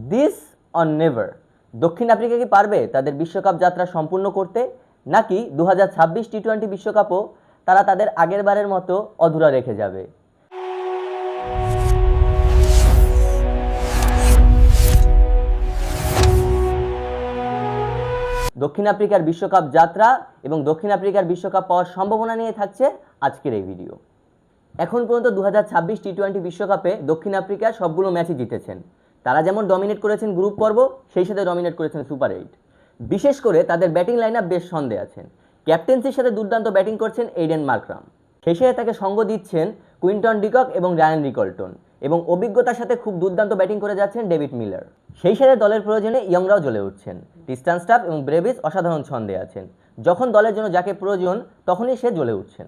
This or never. দক্ষিণ Africa কি পারবে তাদের বিশ্বকাপ যাত্রা সম্পূর্ণ করতে, নাকি 2026 টি-20 বিশ্বকাপও তারা তাদের আগের বারের মতো অধুরা রেখে যাবে? দক্ষিণ আফ্রিকার বিশ্বকাপ যাত্রা এবং দক্ষিণ আফ্রিকার বিশ্বকাপ পাওয়ার সম্ভাবনা নিয়ে থাকছে আজকের এই ভিডিও। এখন পর্যন্ত 2026 টি-20 বিশ্বকাপে দক্ষিণ আফ্রিকা সবগুলো ম্যাচই জিতেছেন। তারা যেমন ডমিনেট করেছেন গ্রুপ পর্ব, সেই সাথে ডমিনেট করেছেন সুপার 8। বিশেষ করে তাদের ব্যাটিং লাইন আপ বেশ ছন্দে আছেন। ক্যাপ্টেন্সির সাথে দুর্দান্ত ব্যাটিং করছেন এইডেন মার্করাম, সেই সাথে তাকে সঙ্গ দিচ্ছেন কুইন্টন ডিকক এবং রায়ান রিকল্টন, এবং অভিজ্ঞতার সাথে খুব দুর্দান্ত ব্যাটিং করে যাচ্ছেন ডেভিড মিলার। সেই সাথে দলের প্রয়োজনে ইয়ংরাও জ্বলে উঠছেন। ক্রিস্টান স্টাফ এবং ব্রেভিস অসাধারণ ছন্দে আছেন। যখন দলের জন্য যাকে প্রয়োজন তখনই সে জ্বলে উঠছেন।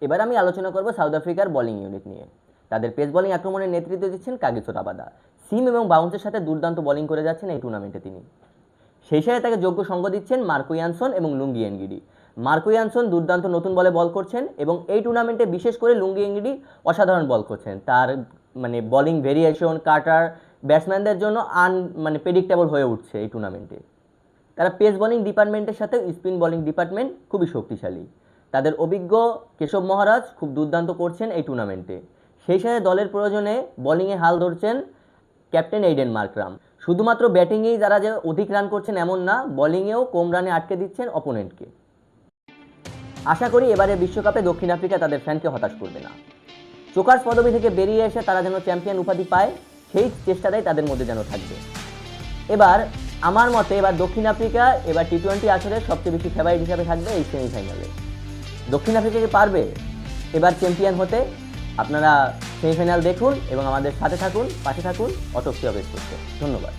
এবার আমি আলোচনা করব সাউথ আফ্রিকার বোলিং ইউনিট নিয়ে। তাদের পেস বোলিং আক্রমণের নেতৃত্ব দিচ্ছেন কাগিসো রাবাদা। সিম এবং বাউন্সের সাথে দুর্দান্ত বোলিং করে যাচ্ছেন এই টুর্নামেন্টে তিনি। সেই সাথে তাকে যোগ্য সঙ্গ দিচ্ছেন মার্কো ইয়ানসন এবং লুঙ্গি এনগিডি। মার্কো ইয়ানসন দুর্দান্ত নতুন বলে বল করছেন এবং এই টুর্নামেন্টে বিশেষ করে লুঙ্গি এনগিডি অসাধারণ বল করছেন। তার বোলিং ভেরিয়েশন, কাটার ব্যাটসম্যানদের জন্য প্রেডিক্টেবল হয়ে উঠছে এই টুর্নামেন্টে। তারা পেস বোলিং ডিপার্টমেন্টের সাথে স্পিন বোলিং ডিপার্টমেন্ট খুবই শক্তিশালী। তাদের অভিজ্ঞ কেশব মহারাজ খুব দুর্দান্ত করছেন এই টুর্নামেন্টে। সেই সাথে দলের প্রয়োজনে বোলিংয়ে হাল ধরছেন ক্যাপ্টেন এইডেন মার্করাম। শুধুমাত্র ব্যাটিংয়েই যারা যে অধিক রান করছেন এমন না, বোলিংয়েও কম রানে আটকে দিচ্ছেন অপোনেন্টকে। আশা করি এবারে বিশ্বকাপে দক্ষিণ আফ্রিকা তাদের ফ্যানকে হতাশ করবে না। চোকার্স পদবি থেকে বেরিয়ে এসে তারা যেন চ্যাম্পিয়ন উপাধি পায়, সেই চেষ্টাটাই তাদের মধ্যে যেন থাকবে। এবার আমার মতে দক্ষিণ আফ্রিকা টি-20 আসরের সবচেয়ে বেশি ফেভারিট হিসাবে থাকবে এই সেমিফাইনালে। দক্ষিণ আফ্রিকা কি পারবে এবার চ্যাম্পিয়ন হতে? আপনারা সেমিফাইনাল দেখুন এবং আমাদের সাথে থাকুন, পাশে থাকুন, অটকটি অবেশ করতে। ধন্যবাদ।